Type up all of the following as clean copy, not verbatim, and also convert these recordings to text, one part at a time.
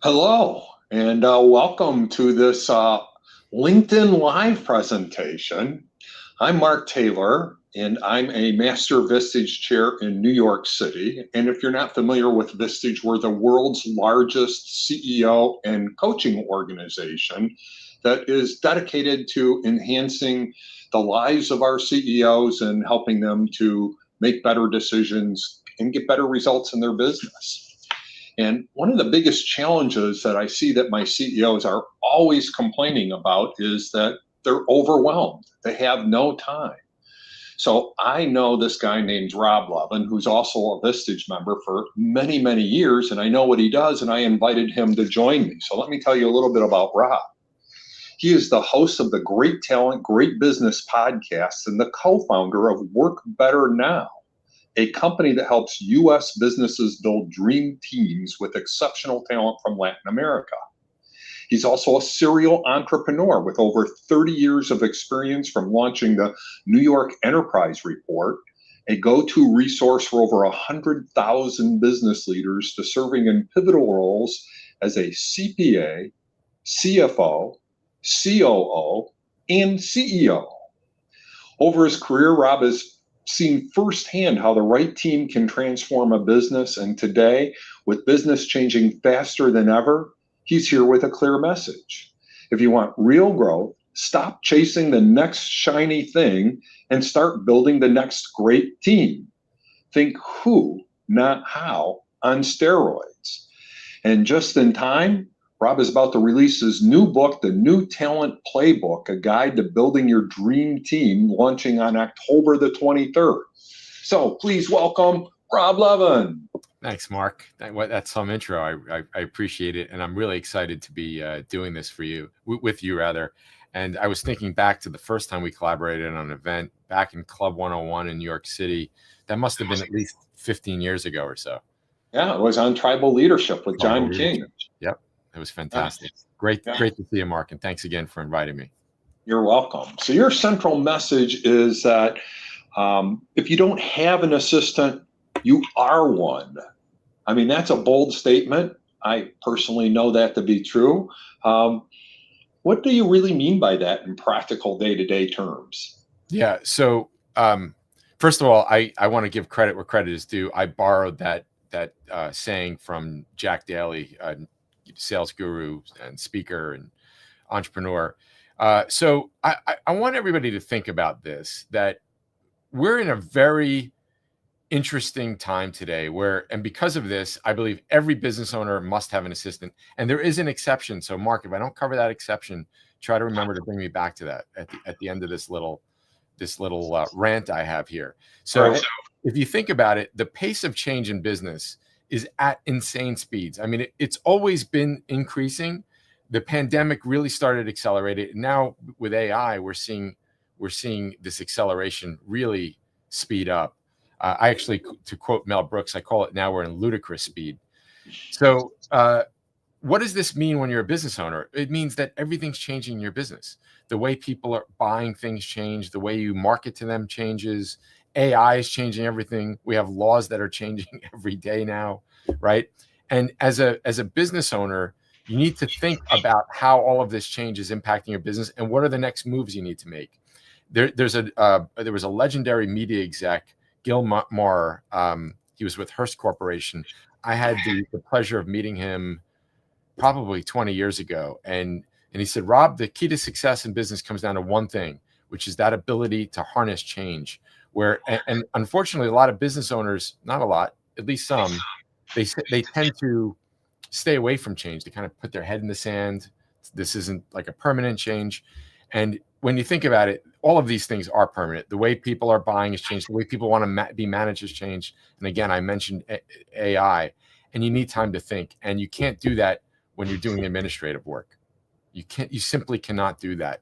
Hello, and welcome to this LinkedIn Live presentation. I'm Mark Taylor, and I'm a Master Vistage Chair in New York City. And if you're not familiar with Vistage, we're the world's largest CEO and coaching organization that is dedicated to enhancing the lives of our CEOs and helping them to make better decisions and get better results in their business. And one of the biggest challenges that I see that my CEOs are always complaining about is that they're overwhelmed. They have no time. So I know this guy named Rob Levin, who's also a Vistage member for many, many years, and I know what he does, and I invited him to join me. So let me tell you a little bit about Rob. He is the host of the Great Talent, Great Business podcast and the co-founder of Work Better Now, a company that helps U.S. businesses build dream teams with exceptional talent from Latin America. He's also a serial entrepreneur with over 30 years of experience from launching the New York Enterprise Report, a go-to resource for over 100,000 business leaders, to serving in pivotal roles as a CPA, CFO, COO, and CEO. Over his career, Rob has seen firsthand how the right team can transform a business. And today, with business changing faster than ever, he's here with a clear message. If you want real growth, stop chasing the next shiny thing and start building the next great team. Think who, not how, on steroids. And just in time, Rob is about to release his new book, The New Talent Playbook, a guide to building your dream team, launching on October the 23rd. So please welcome Rob Levin. Thanks, Mark. That's some intro. I appreciate it. And I'm really excited to be doing this for you, with you rather. And I was thinking back to the first time we collaborated on an event back in Club 101 in New York City. That must have been at least 15 years ago or so. Yeah, it was on Tribal Leadership with John King. Yep. It was fantastic. Great to see you, Mark. And thanks again for inviting me. You're welcome. So your central message is that if you don't have an assistant, you are one. I mean, that's a bold statement. I personally know that to be true. What do you really mean by that in practical day-to-day terms? Yeah. So first of all, I want to give credit where credit is due. I borrowed that saying from Jack Daly, sales guru and speaker and entrepreneur. So I want everybody to think about this, that we're in a very interesting time today and because of this, I believe every business owner must have an assistant, and there is an exception. So Mark, if I don't cover that exception, try to remember to bring me back to that at the end of this little rant I have here. So if you think about it, the pace of change in business is at insane speeds. I mean, it's always been increasing. The pandemic really started accelerating. And now with AI, we're seeing this acceleration really speed up. I actually, to quote Mel Brooks, I call it now we're in ludicrous speed. So what does this mean when you're a business owner? It means that everything's changing in your business. The way people are buying things change. The way you market to them changes. AI is changing everything. We have laws that are changing every day now, right? And as a business owner, you need to think about how all of this change is impacting your business and what are the next moves you need to make. There was a legendary media exec, Gil Maurer. He was with Hearst Corporation. I had the pleasure of meeting him probably 20 years ago. And he said, Rob, the key to success in business comes down to one thing, which is that ability to harness change. And unfortunately, a lot of business owners, not a lot, at least some, they tend to stay away from change. They kind of put their head in the sand. This isn't like a permanent change. And when you think about it, all of these things are permanent. The way people are buying has changed. The way people want to be managed has changed. And again, I mentioned AI, and you need time to think. And you can't do that when you're doing administrative work. You simply cannot do that.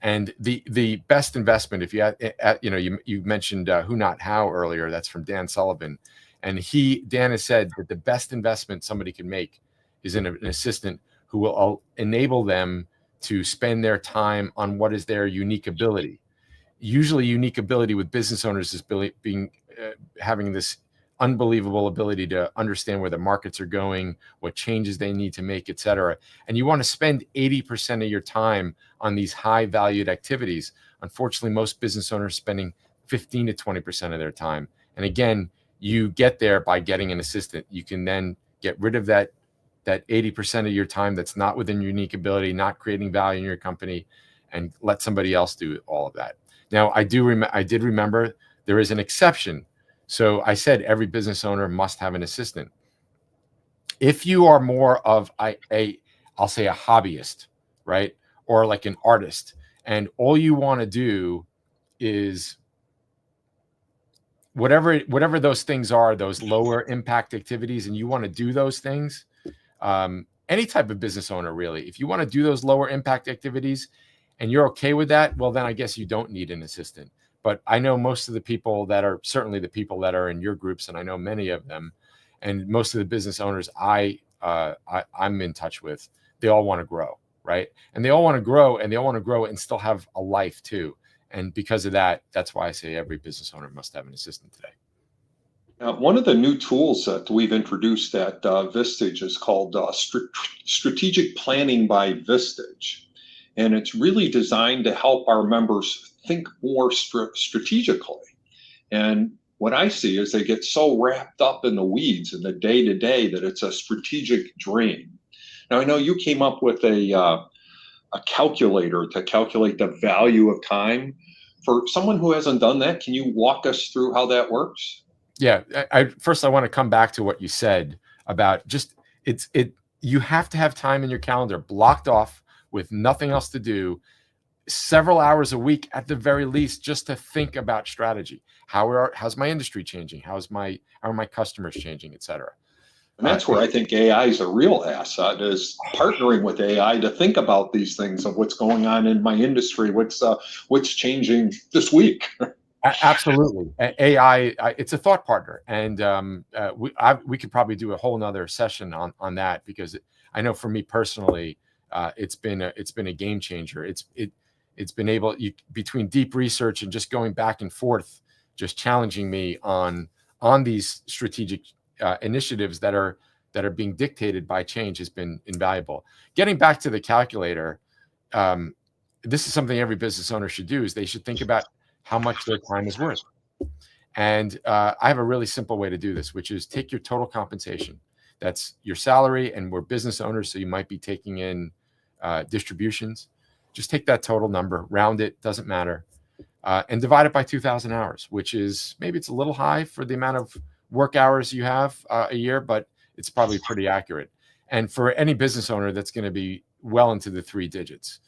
And the best investment, if you mentioned who not how earlier, that's from Dan Sullivan. And Dan has said that the best investment somebody can make is in an assistant who will enable them to spend their time on what is their unique ability. Usually unique ability with business owners is having this unbelievable ability to understand where the markets are going, what changes they need to make, et cetera. And you want to spend 80% of your time on these high valued activities. Unfortunately, most business owners spending 15 to 20% of their time. And again, you get there by getting an assistant. You can then get rid of that 80% of your time that's not within your unique ability, not creating value in your company, and let somebody else do all of that. Now, I did remember there is an exception. So I said every business owner must have an assistant. If you are more of I'll say a hobbyist, right? Or like an artist, and all you want to do is whatever those things are, those lower impact activities, and you want to do those things, any type of business owner, really, if you want to do those lower impact activities and you're okay with that, well, then I guess you don't need an assistant. But I know most of the people that are certainly the people that are in your groups, and I know many of them, and most of the business owners I'm in touch with, they all want to grow, right? And they all want to grow, and they all want to grow and still have a life too. And because of that, that's why I say every business owner must have an assistant today. One of the new tools that we've introduced at Vistage is called Strategic Planning by Vistage. And it's really designed to help our members think more strategically. And what I see is they get so wrapped up in the weeds in the day-to-day that it's a strategic drain. Now, I know you came up with a calculator to calculate the value of time. For someone who hasn't done that, can you walk us through how that works? Yeah. First, I want to come back to what you said about just you have to have time in your calendar blocked off with nothing else to do, several hours a week at the very least, just to think about strategy. How's my industry changing? How are my customers changing, et cetera? And that's where I think AI is a real asset, is partnering with AI to think about these things of what's going on in my industry, what's changing this week. Absolutely. AI, it's a thought partner. And we could probably do a whole nother session on that, because I know for me personally, it's been a game changer. It's been able, between deep research and just going back and forth, just challenging me on these strategic initiatives that are being dictated by change has been invaluable. Getting back to the calculator, this is something every business owner should do, is they should think about how much their time is worth. And I have a really simple way to do this, which is take your total compensation. That's your salary, and we're business owners, so you might be taking in distributions. Just take that total number, round it, doesn't matter, and divide it by 2,000 hours, which is, maybe it's a little high for the amount of work hours you have a year, but it's probably pretty accurate. And for any business owner, that's going to be well into the 3 digits.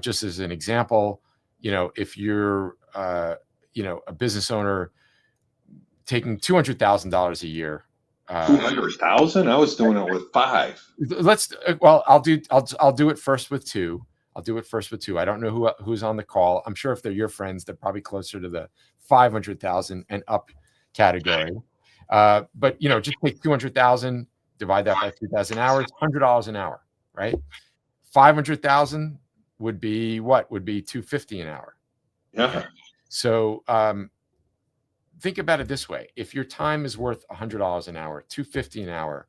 Just as an example, if you're a business owner taking $200,000 a year. 200,000? I was doing it with 5. I'll do it first with 2. I'll do it first with 2. I don't know who's on the call. I'm sure if they're your friends, they're probably closer to the 500,000 and up category. But just take 200,000, divide that by 2,000 hours, $100 an hour, right? 500,000 would be what? Would be $250 an hour. Yeah. So think about it this way: if your time is worth $100 an hour, $250 an hour,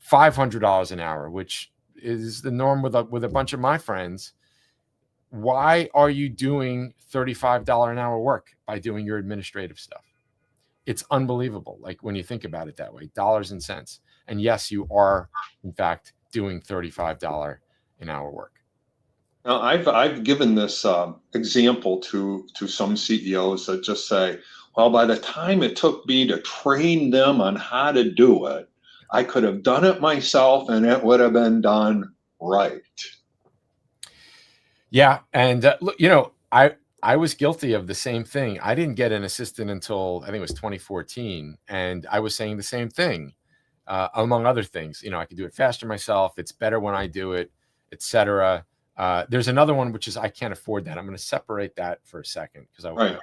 $500 an hour, which is the norm with a bunch of my friends, why are you doing $35 an hour work by doing your administrative stuff? It's unbelievable. Like, when you think about it that way, dollars and cents. And yes, you are in fact doing $35 an hour work. Now, I've given this example to some CEOs that just say, well, by the time it took me to train them on how to do it, I could have done it myself and it would have been done right. Yeah. And look, I was guilty of the same thing. I didn't get an assistant until I think it was 2014. And I was saying the same thing, among other things. I could do it faster myself. It's better when I do it, et cetera. There's another one, which is I can't afford that. I'm going to separate that for a second, because I'm going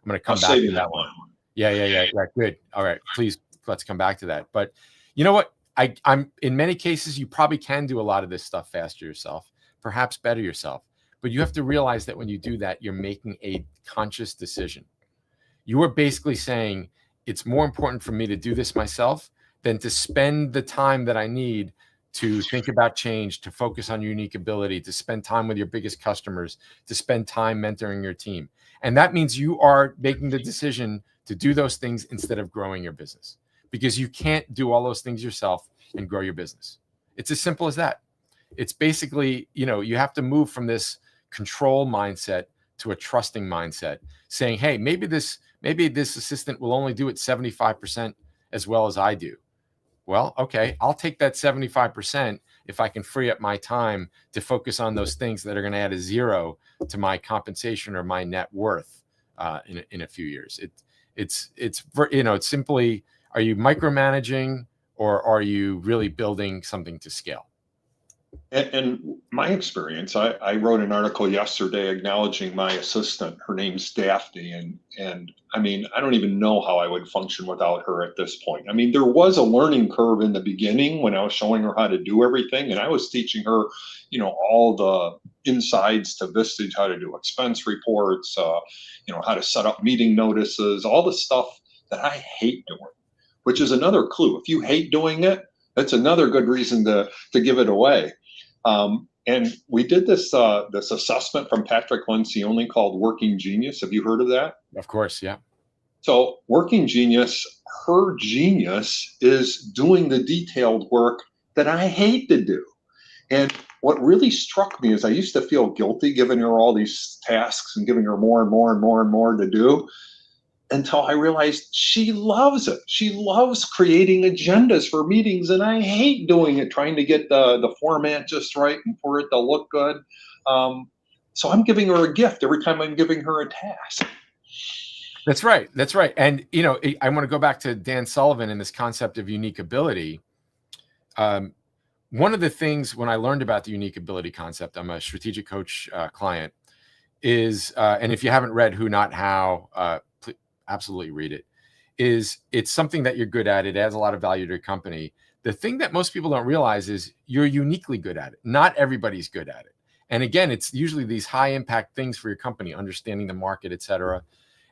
to come back to that one. Yeah. Good. All right. Please, let's come back to that. But you know what? I'm in many cases, you probably can do a lot of this stuff faster yourself, perhaps better yourself. But you have to realize that when you do that, you're making a conscious decision. You are basically saying, it's more important for me to do this myself than to spend the time that I need to think about change, to focus on unique ability, to spend time with your biggest customers, to spend time mentoring your team. And that means you are making the decision to do those things instead of growing your business, because you can't do all those things yourself and grow your business. It's as simple as that. It's basically, you have to move from this control mindset to a trusting mindset, saying, hey, maybe this assistant will only do it 75% as well as I do. Well, okay, I'll take that 75% if I can free up my time to focus on those things that are going to add a zero to my compensation or my net worth in a few years. It's simply, are you micromanaging or are you really building something to scale? And my experience, I wrote an article yesterday acknowledging my assistant. Her name's Daphne, and I mean, I don't even know how I would function without her at this point. I mean, there was a learning curve in the beginning when I was showing her how to do everything, and I was teaching her, all the insides to Vistage, how to do expense reports, how to set up meeting notices, all the stuff that I hate doing, which is another clue. If you hate doing it, that's another good reason to give it away. And we did this assessment from Patrick Lencioni called Working Genius. Have you heard of that? Of course, yeah. So Working Genius, her genius is doing the detailed work that I hate to do. And what really struck me is I used to feel guilty giving her all these tasks and giving her more and more and more and more to do, until I realized she loves it. She loves creating agendas for meetings, and I hate doing it, trying to get the format just right and for it to look good. So I'm giving her a gift every time I'm giving her a task. That's right. That's right. And, I want to go back to Dan Sullivan and this concept of unique ability. One of the things when I learned about the unique ability concept, I'm a strategic coach client, is, and if you haven't read Who Not How, absolutely read it, it's something that you're good at. It adds a lot of value to your company. The thing that most people don't realize is you're uniquely good at it. Not everybody's good at it. And again, it's usually these high impact things for your company, understanding the market, et cetera.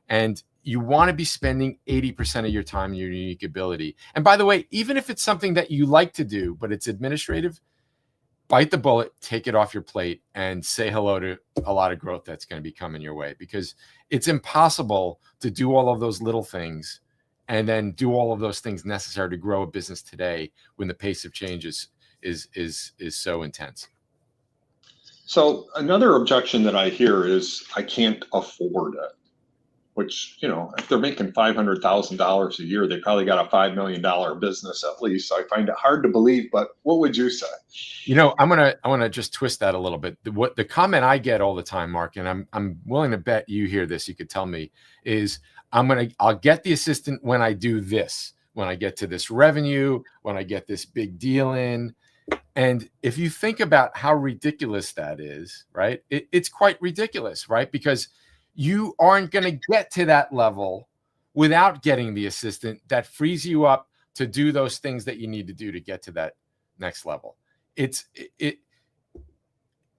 And you want to be spending 80% of your time in your unique ability. And by the way, even if it's something that you like to do, but it's administrative, bite the bullet, take it off your plate, and say hello to a lot of growth that's going to be coming your way, because it's impossible to do all of those little things and then do all of those things necessary to grow a business today when the pace of change is so intense. So another objection that I hear is I can't afford it, which, if they're making $500,000 a year, they probably got a $5 million business at least. So I find it hard to believe, but what would you say? I want to just twist that a little bit. The comment I get all the time, Mark, and I'm willing to bet you hear this, you could tell me, is I'll get the assistant when I do this, when I get to this revenue, when I get this big deal in. And if you think about how ridiculous that is, right? It's quite ridiculous, right? Because you aren't going to get to that level without getting the assistant that frees you up to do those things that you need to do to get to that next level.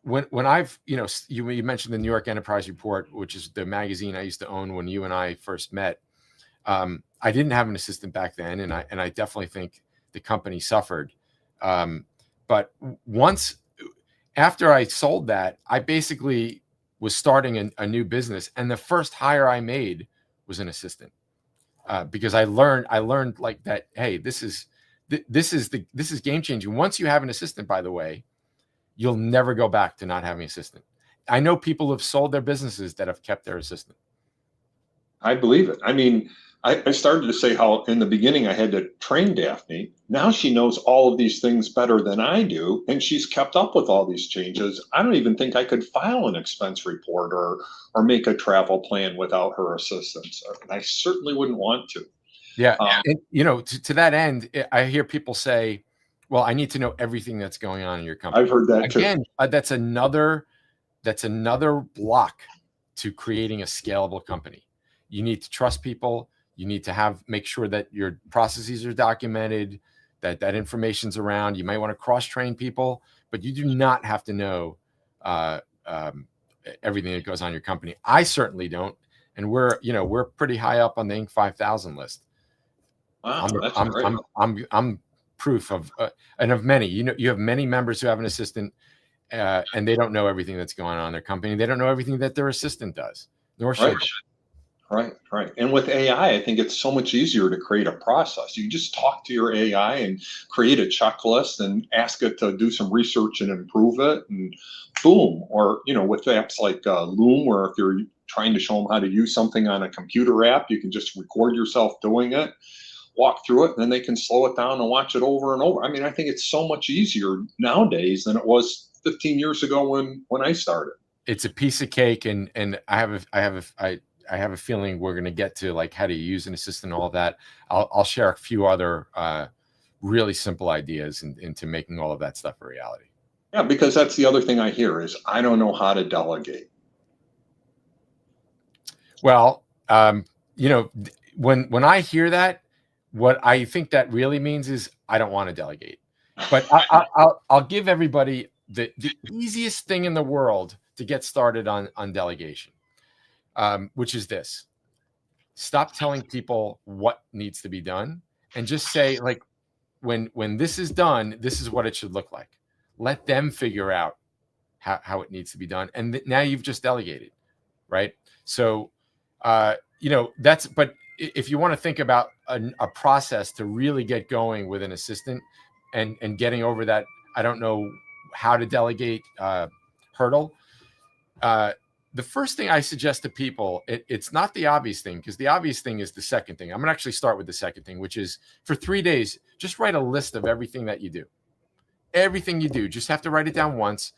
When I've, you mentioned the New York Enterprise Report, which is the magazine I used to own when you and I first met. I didn't have an assistant back then, and I definitely think the company suffered. But once after I sold that, I basically was starting a new business, and the first hire I made was an assistant, because I learned like that. Hey, this is game changing. Once you have an assistant, by the way, you'll never go back to not having an assistant. I know people who have sold their businesses that have kept their assistant. I believe it. I mean, I started to say how in the beginning I had to train Daphne. Now she knows all of these things better than I do, and she's kept up with all these changes. I don't even think I could file an expense report or make a travel plan without her assistance. And I certainly wouldn't want to. Yeah. And, to that end, I hear people say, well, I need to know everything that's going on in your company. I've heard that too. Again, that's another block to creating a scalable company. You need to trust people. You need to make sure that your processes are documented, that information's around. You might want to cross-train people, but you do not have to know everything that goes on in your company. I certainly don't. And we're pretty high up on the Inc. 5000 list. Wow, I'm that's I'm great. I'm proof of and of many. You know, you have many members who have an assistant, and they don't know everything that's going on in their company. They don't know everything that their assistant does, nor Right. should they. Right, right. And with AI, I think it's so much easier to create a process. You just talk to your AI and create a checklist and ask it to do some research and improve it, and boom. Or, with apps like Loom, where if you're trying to show them how to use something on a computer app, you can just record yourself doing it, walk through it, and then they can slow it down and watch it over and over. I mean, I think it's so much easier nowadays than it was 15 years ago when I started. It's a piece of cake, and I have a feeling we're going to get to like how to use an assistant and all that. I'll share a few other really simple ideas into making all of that stuff a reality. Yeah, because that's the other thing I hear is I don't know how to delegate. Well, when I hear that, what I think that really means is I don't want to delegate. But I'll give everybody the easiest thing in the world to get started on delegation, which is this: stop telling people what needs to be done, and just say, like, when this is done, this is what it should look like. Let them figure out how it needs to be done, and now you've just delegated, right? So that's, but if you want to think about a process to really get going with an assistant and getting over that I don't know how to delegate hurdle, the first thing I suggest to people, it's not the obvious thing, because the obvious thing is the second thing. I'm going to actually start with the second thing, which is for 3 days, just write a list of everything that you do. Everything you do, just have to write it down once,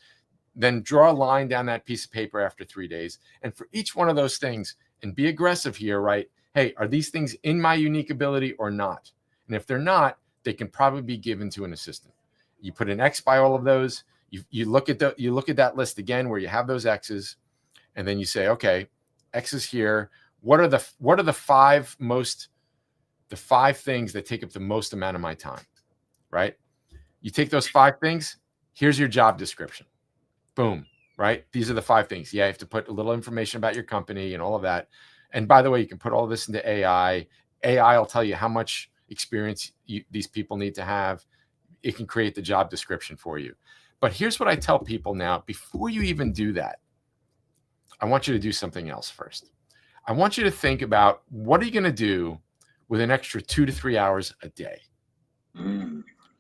then draw a line down that piece of paper after 3 days. And for each one of those things, and be aggressive here, right? Hey, are these things in my unique ability or not? And if they're not, they can probably be given to an assistant. You put an X by all of those. You look at that list again where you have those X's, and then you say, okay, X is here. What are the five things that take up the most amount of my time, right? You take those 5 things. Here's your job description. Boom, right? These are the 5 things. Yeah, you have to put a little information about your company and all of that. And by the way, you can put all this into AI. AI will tell you how much experience these people need to have. It can create the job description for you. But here's what I tell people now: before you even do that, I want you to do something else first. I want you to think about, what are you going to do with an extra 2 to 3 hours a day?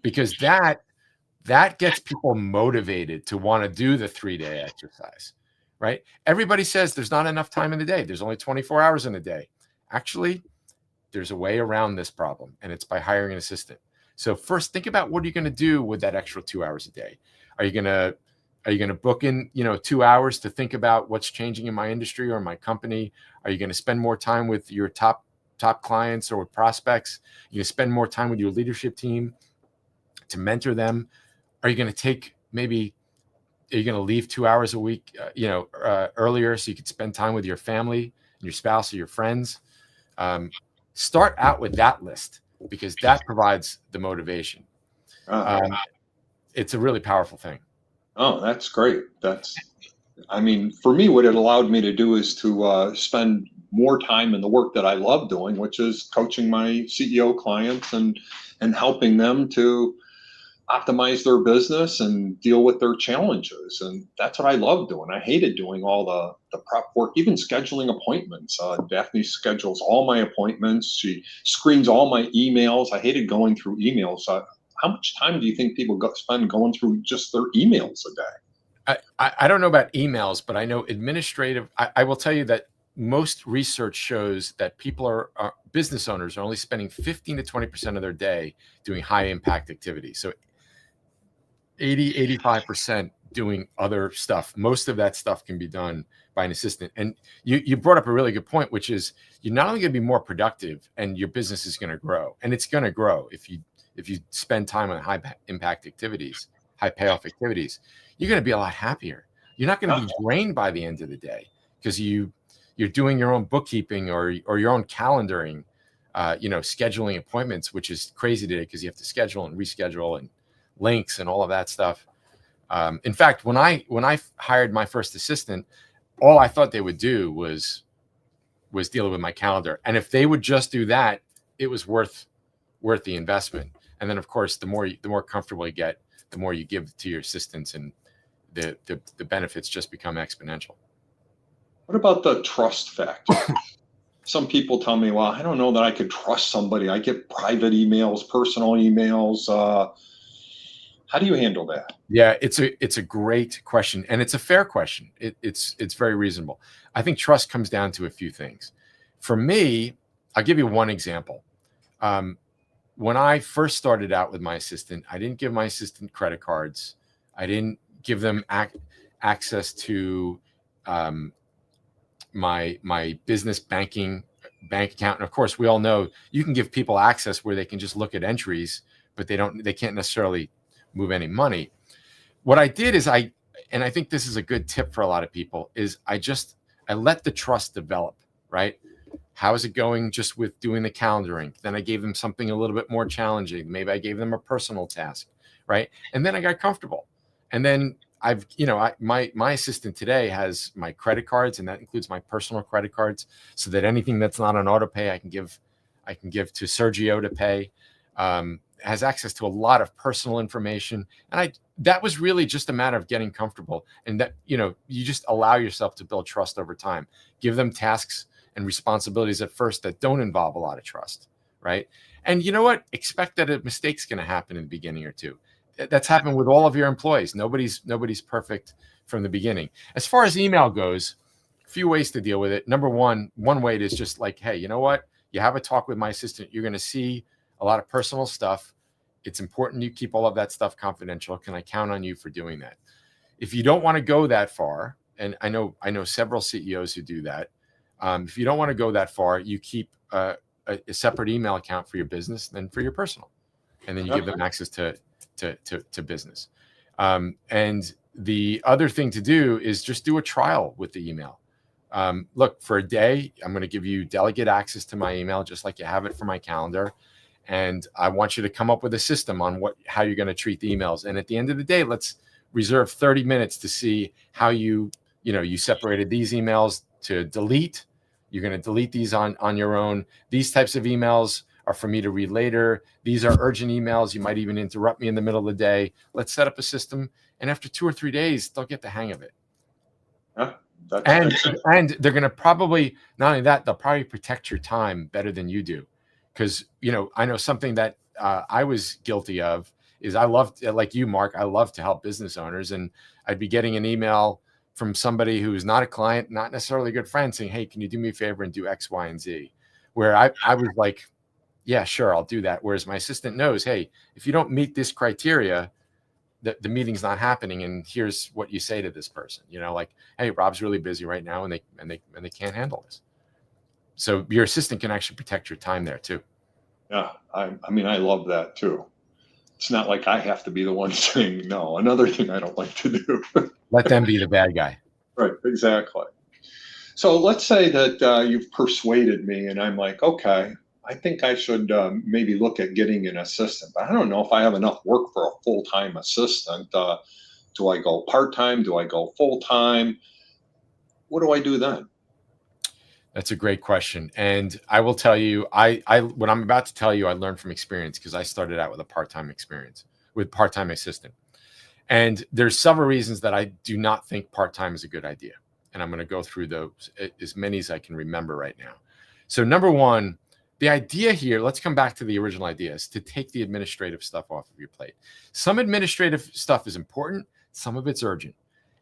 Because that gets people motivated to want to do the 3-day exercise, right? Everybody says there's not enough time in the day. There's only 24 hours in a day. Actually, there's a way around this problem, and it's by hiring an assistant. So first, think about what are you going to do with that extra 2 hours a day. Are you going to book in 2 hours to think about what's changing in my industry or my company? Are you going to spend more time with your top clients or with prospects? Are you going to spend more time with your leadership team to mentor them? Are you going to leave 2 hours a week earlier so you could spend time with your family and your spouse or your friends? Start out with that list, because that provides the motivation. It's a really powerful thing. Oh, that's great. For me, what it allowed me to do is to spend more time in the work that I love doing, which is coaching my CEO clients and helping them to optimize their business and deal with their challenges. And that's what I love doing. I hated doing all the prep work, even scheduling appointments. Daphne schedules all my appointments. She screens all my emails. I hated going through emails. How much time do you think people spend going through just their emails a day? I don't know about emails, but I know administrative. I will tell you that most research shows that people business owners are only spending 15 to 20% of their day doing high impact activities. So 85% doing other stuff. Most of that stuff can be done by an assistant. And you brought up a really good point, which is you're not only going to be more productive, and your business is going to grow, and it's going to grow if you spend time on high impact activities, high payoff activities. You're going to be a lot happier. You're not going to be drained by the end of the day, because you're doing your own bookkeeping or your own calendaring, scheduling appointments, which is crazy today because you have to schedule and reschedule and links and all of that stuff. In fact, when I hired my first assistant, all I thought they would do was deal with my calendar. And if they would just do that, it was worth worth the investment. And then of course, the more comfortable you get, the more you give to your assistants, and the benefits just become exponential. What about the trust factor? Some people tell me, well, I don't know that I could trust somebody. I get private emails, personal emails. How do you handle that? Yeah, it's a great question, and it's a fair question. It's very reasonable. I think trust comes down to a few things. For me, I'll give you one example. When I first started out with my assistant, I didn't give my assistant credit cards. I didn't give them access to my business bank account. And of course, we all know you can give people access where they can just look at entries, but they can't necessarily move any money. What I did is and I think this is a good tip for a lot of people, is I let the trust develop, right? How is it going just with doing the calendaring? Then I gave them something a little bit more challenging. Maybe I gave them a personal task, right? And then I got comfortable. And then my assistant today has my credit cards, and that includes my personal credit cards, so that anything that's not on auto pay, I can give to Sergio to pay. Has access to a lot of personal information. And that was really just a matter of getting comfortable, and that, you just allow yourself to build trust over time. Give them tasks and responsibilities at first that don't involve a lot of trust, right? And you know what? Expect that a mistake's going to happen in the beginning or two. That's happened with all of your employees. Nobody's perfect from the beginning. As far as email goes, a few ways to deal with it. Number one way is just like, hey, you know what? You have a talk with my assistant. You're going to see a lot of personal stuff. It's important you keep all of that stuff confidential. Can I count on you for doing that? If you don't want to go that far, and I know several CEOs who do that. If you don't want to go that far, you keep a separate email account for your business than for your personal, and then you give them access to business. And the other thing to do is just do a trial with the email. Look, for a day, I'm going to give you delegate access to my email, just like you have it for my calendar. And I want you to come up with a system on how you're going to treat the emails. And at the end of the day, let's reserve 30 minutes to see how you separated these emails to delete. You're going to delete these on your own. These types of emails are for me to read later. These are urgent emails. You might even interrupt me in the middle of the day. Let's set up a system. And after 2 or 3 days, they'll get the hang of it. Yeah, and they're going to probably, not only that, they'll probably protect your time better than you do. Because, I know something that I was guilty of is I loved, like you, Mark, I love to help business owners. And I'd be getting an email from somebody who's not a client, not necessarily a good friend, saying, hey, can you do me a favor and do X, Y, and Z? Where I was like, yeah, sure, I'll do that. Whereas my assistant knows, hey, if you don't meet this criteria, the meeting's not happening. And here's what you say to this person, like, hey, Rob's really busy right now, and they can't handle this. So your assistant can actually protect your time there too. Yeah, I mean, I love that too. It's not like I have to be the one saying no. Another thing I don't like to do. Let them be the bad guy. Right, exactly. So let's say that you've persuaded me, and I'm like, okay, I think I should maybe look at getting an assistant. But I don't know if I have enough work for a full-time assistant. Do I go part-time? Do I go full-time? What do I do then? That's a great question. And I will tell you, what I'm about to tell you, I learned from experience, because I started out with a part-time assistant. And there's several reasons that I do not think part-time is a good idea. And I'm going to go through those, as many as I can remember right now. So number one, the idea here, let's come back to the original idea, is to take the administrative stuff off of your plate. Some administrative stuff is important. Some of it's urgent.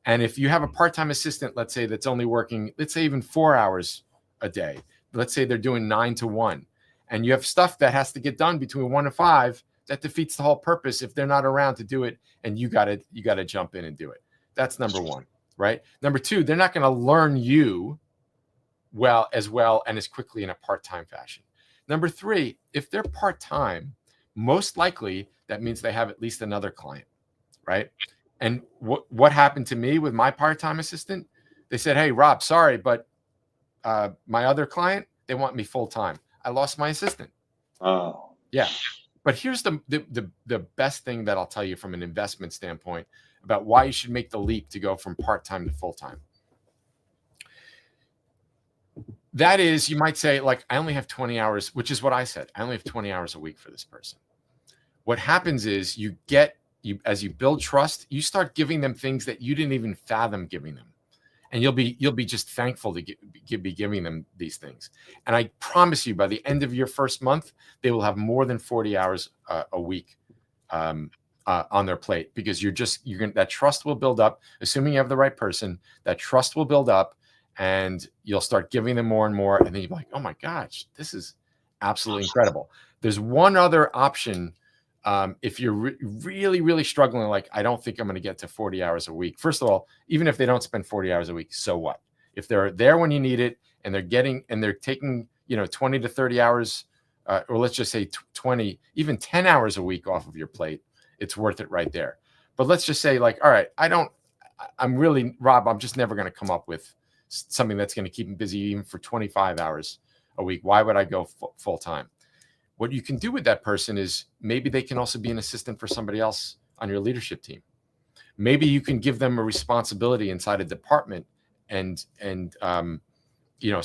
And if you have a part-time assistant, let's say, that's only working, let's say even 4 hours a day, let's say they're doing 9 to 1, and you have stuff that has to get done between 1 and 5, that defeats the whole purpose if they're not around to do it, and you got to jump in and do it. That's number one, right? Number two, they're not going to learn you well and as quickly in a part-time fashion. Number three, if they're part-time, most likely that means they have at least another client, right? And what happened to me with my part-time assistant? They said, hey, Rob, sorry, but my other client, they want me full-time. I lost my assistant. Oh, yeah. But here's the best thing that I'll tell you from an investment standpoint about why you should make the leap to go from part-time to full-time. That is, you might say, like, I only have 20 hours, which is what I said. I only have 20 hours a week for this person. What happens is as you build trust, you start giving them things that you didn't even fathom giving them. And you'll be just thankful to be giving them these things. And I promise you, by the end of your first month, they will have more than 40 hours a week on their plate, because that trust will build up. Assuming you have the right person, that trust will build up, and you'll start giving them more and more. And then you're like, oh my gosh, this is absolutely incredible. There's one other option. If you're really, really struggling, like, I don't think I'm going to get to 40 hours a week. First of all, even if they don't spend 40 hours a week, so what? If they're there when you need it, and they're taking, 20 to 30 hours, or let's just say 20, even 10 hours a week off of your plate, it's worth it right there. But let's just say, like, all right, Rob, I'm just never going to come up with something that's going to keep them busy even for 25 hours a week. Why would I go full time? What you can do with that person is maybe they can also be an assistant for somebody else on your leadership team. Maybe you can give them a responsibility inside a department, and so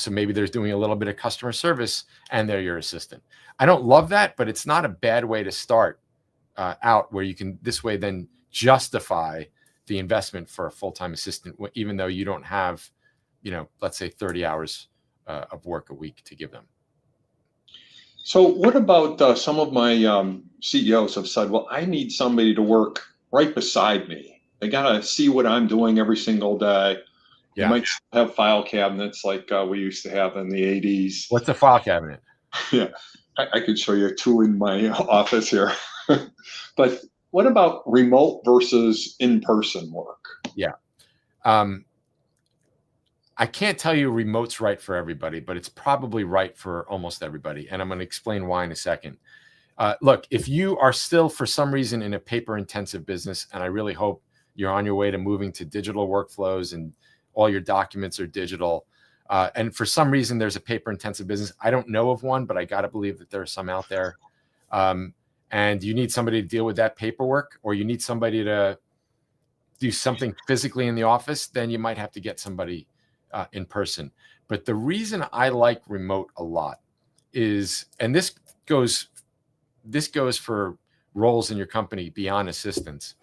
maybe they're doing a little bit of customer service and they're your assistant. I don't love that, but it's not a bad way to start out, where you can this way then justify the investment for a full-time assistant, even though you don't have, let's say 30 hours of work a week to give them. So what about some of my CEOs have said, well, I need somebody to work right beside me. They got to see what I'm doing every single day. Yeah. You might have file cabinets like we used to have in the 80s. What's a file cabinet? Yeah, I could show you two in my office here. But what about remote versus in-person work? Yeah. I can't tell you remote's right for everybody, but it's probably right for almost everybody. And I'm going to explain why in a second. Look, if you are still for some reason in a paper-intensive business, and I really hope you're on your way to moving to digital workflows and all your documents are digital, and for some reason there's a paper-intensive business, I don't know of one, but I got to believe that there are some out there, and you need somebody to deal with that paperwork, or you need somebody to do something physically in the office, then you might have to get somebody in person. But the reason I like remote a lot is, and this goes for roles in your company beyond assistants.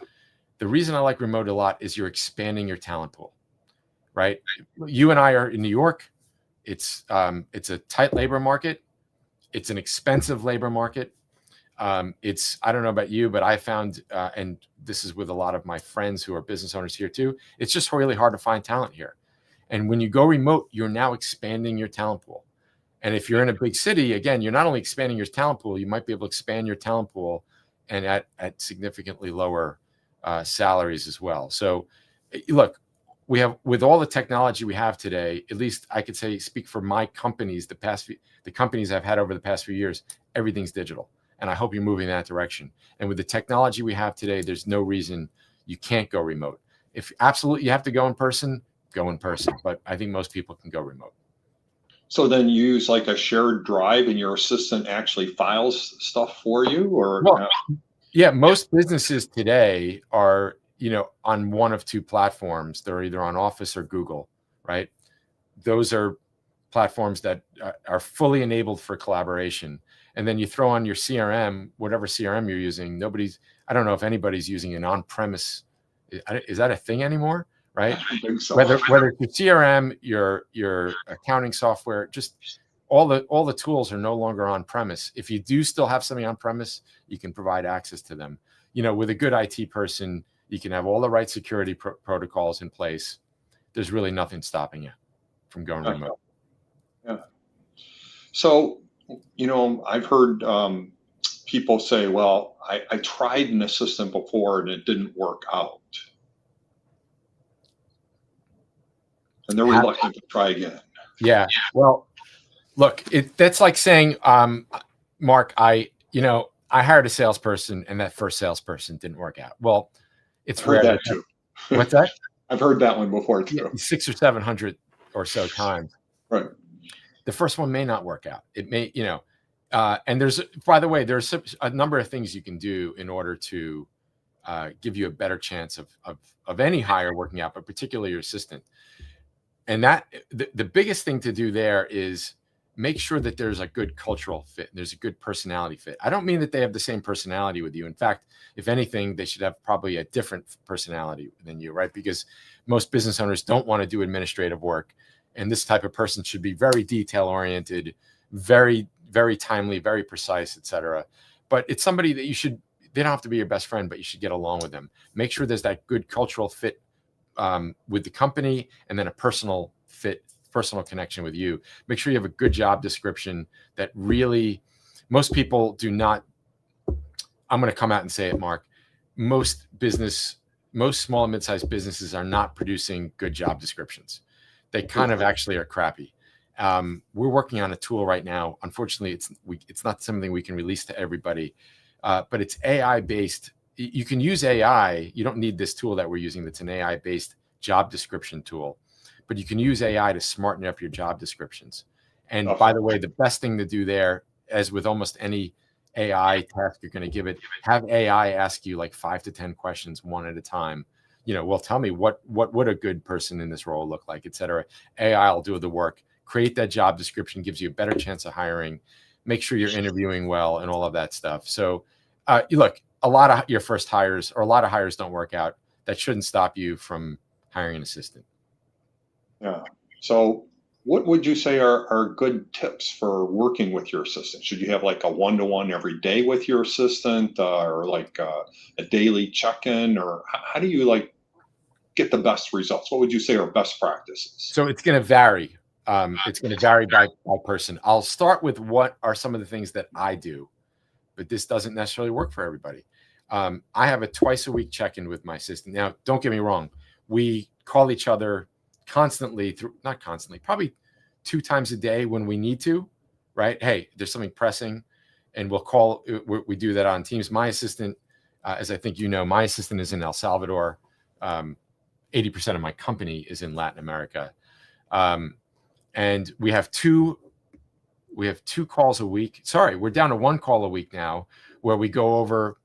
The reason I like remote a lot is you're expanding your talent pool, right? You and I are in New York. It's a tight labor market. It's an expensive labor market. I don't know about you, but I found, and this is with a lot of my friends who are business owners here too, it's just really hard to find talent here. And when you go remote, you're now expanding your talent pool. And if you're in a big city, again, you're not only expanding your talent pool, you might be able to expand your talent pool and at significantly lower salaries as well. So look, we have, with all the technology we have today, at least I could say, speak for my companies, the companies I've had over the past few years, everything's digital. And I hope you're moving in that direction. And with the technology we have today, there's no reason you can't go remote. If absolutely you have to go in person, go in person. But I think most people can go remote. So then you use like a shared drive and your assistant actually files stuff for you, or? Well, yeah, most businesses today are, on one of two platforms. They're either on Office or Google, right? Those are platforms that are fully enabled for collaboration. And then you throw on your CRM, whatever CRM you're using. I don't know if anybody's using an on-premise. Is that a thing anymore? Right? I think so. Whether it's your CRM, your accounting software, just all the tools are no longer on premise. If you do still have something on premise, you can provide access to them. With a good IT person, you can have all the right security protocols in place. There's really nothing stopping you from going remote. Yeah. So, I've heard people say, well, I tried an assistant before and it didn't work out. And they're reluctant to try again. Yeah. Well, look, that's like saying, Mark, I hired a salesperson and that first salesperson didn't work out. Well, it's rare. That too. What's that? I've heard that one before too. 600 or 700 or so times. Right. The first one may not work out. It may, and by the way, there's a number of things you can do in order to give you a better chance of any hire working out, but particularly your assistant. that the biggest thing to do there is make sure that there's a good cultural fit. There's a good personality fit. I don't mean that they have the same personality with you. In fact, if anything, they should have probably a different personality than you, right? Because most business owners don't want to do administrative work. And this type of person should be very detail oriented, very, very timely, very precise, et cetera. But it's somebody that they don't have to be your best friend, but you should get along with them. Make sure there's that good cultural fit with the company, and then a personal fit, personal connection with you. Make sure you have a good job description that really, most people do not. I'm going to come out and say it, Mark. Most small and mid-sized businesses are not producing good job descriptions. They kind of actually are crappy. We're working on a tool right now. Unfortunately, it's not something we can release to everybody, but it's AI based. You can use AI. You don't need this tool that we're using. That's an AI based job description tool, but you can use AI to smarten up your job descriptions. And by the way, the best thing to do there, as with almost any AI task you're going to give it, have AI ask you like 5 to 10 questions one at a time. Well, tell me what would a good person in this role look like, et cetera. AI will do the work. Create that job description, gives you a better chance of hiring. Make sure you're interviewing well and all of that stuff. So, look, a lot of your first hires or a lot of hires don't work out. That shouldn't stop you from hiring an assistant. Yeah. So what would you say are good tips for working with your assistant? Should you have like a one-to-one every day with your assistant, or like a daily check-in, or how do you like get the best results? What would you say are best practices? So it's going to vary. It's going to vary by person. I'll start with what are some of the things that I do, but this doesn't necessarily work for everybody. I have a twice a week check-in with my assistant. Now, don't get me wrong. We call each other constantly not constantly, probably 2 times a day when we need to, right? Hey, there's something pressing, and we'll call. We do that on Teams. My assistant, as I think my assistant is in El Salvador. 80% of my company is in Latin America. And we have two calls a week. Sorry, we're down to 1 call a week now, where we go over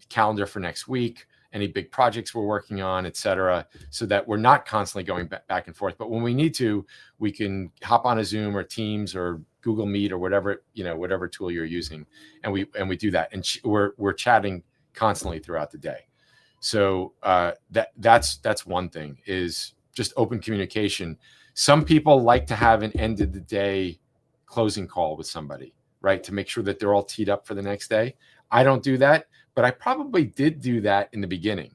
calendar for next week, any big projects we're working on, et cetera, so that we're not constantly going back and forth. But when we need to, we can hop on a Zoom or Teams or Google Meet or whatever tool you're using, and we do that, and we're chatting constantly throughout the day. So that's one thing, is just open communication. Some people like to have an end of the day closing call with somebody, right, to make sure that they're all teed up for the next day. I don't do that, but I probably did do that in the beginning.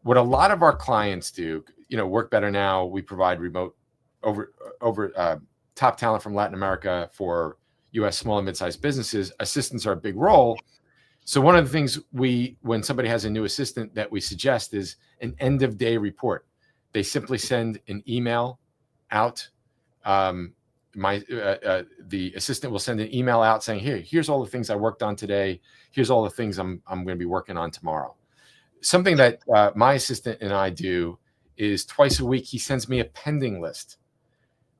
What a lot of our clients do, Work Better Now, we provide remote over top talent from Latin America for U.S. small and mid-sized businesses. Assistants are a big role. So one of the things when somebody has a new assistant that we suggest is an end of day report. They simply send an email out. The assistant will send an email out saying, here's all the things I worked on today. Here's all the things I'm going to be working on tomorrow. Something that my assistant and I do is twice a week, he sends me a pending list.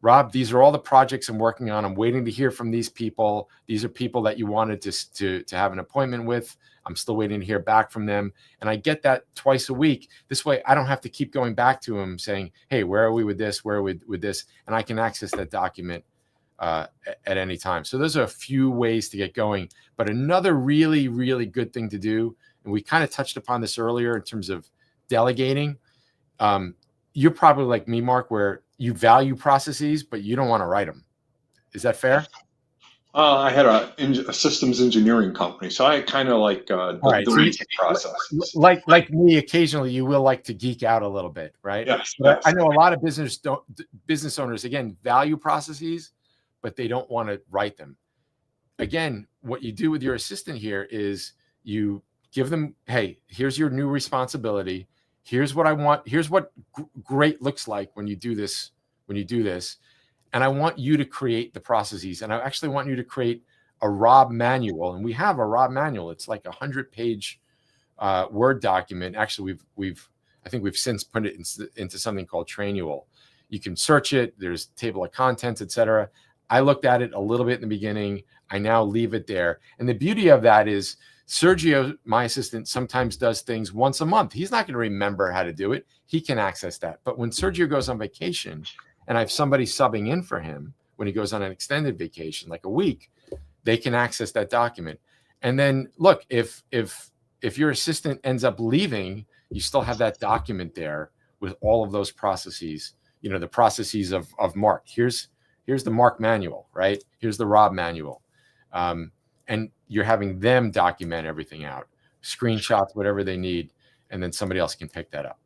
Rob, these are all the projects I'm working on. I'm waiting to hear from these people. These are people that you wanted to have an appointment with. I'm still waiting to hear back from them. And I get that twice a week. This way, I don't have to keep going back to him saying, hey, where are we with this? Where are we with this? And I can access that document at any time. So those are a few ways to get going. But another really, really good thing to do, and we kind of touched upon this earlier in terms of delegating. You're probably like me, Mark, where you value processes, but you don't want to write them. Is that fair? I had a systems engineering company, so I kind of like the process. Like me, occasionally you will like to geek out a little bit, right? Yes. I know a lot of business owners, again, value processes, but they don't want to write them. Again, what you do with your assistant here is you give them, hey, here's your new responsibility. Here's what I want. Here's what great looks like when you do this. And I want you to create the processes. And I actually want you to create a Rob manual. And we have a Rob manual. It's like 100-page Word document. Actually, I think we've since put it into something called Trainual. You can search it. There's a table of contents, et cetera. I looked at it a little bit in the beginning. I now leave it there. And the beauty of that is Sergio, my assistant, sometimes does things once a month. He's not going to remember how to do it. He can access that. But when Sergio goes on vacation and I have somebody subbing in for him when he goes on an extended vacation, like a week, they can access that document. And then look, if your assistant ends up leaving, you still have that document there with all of those processes, the processes of Mark. Here's the Mark manual, right? Here's the Rob manual. And you're having them document everything out, screenshots, whatever they need, and then somebody else can pick that up.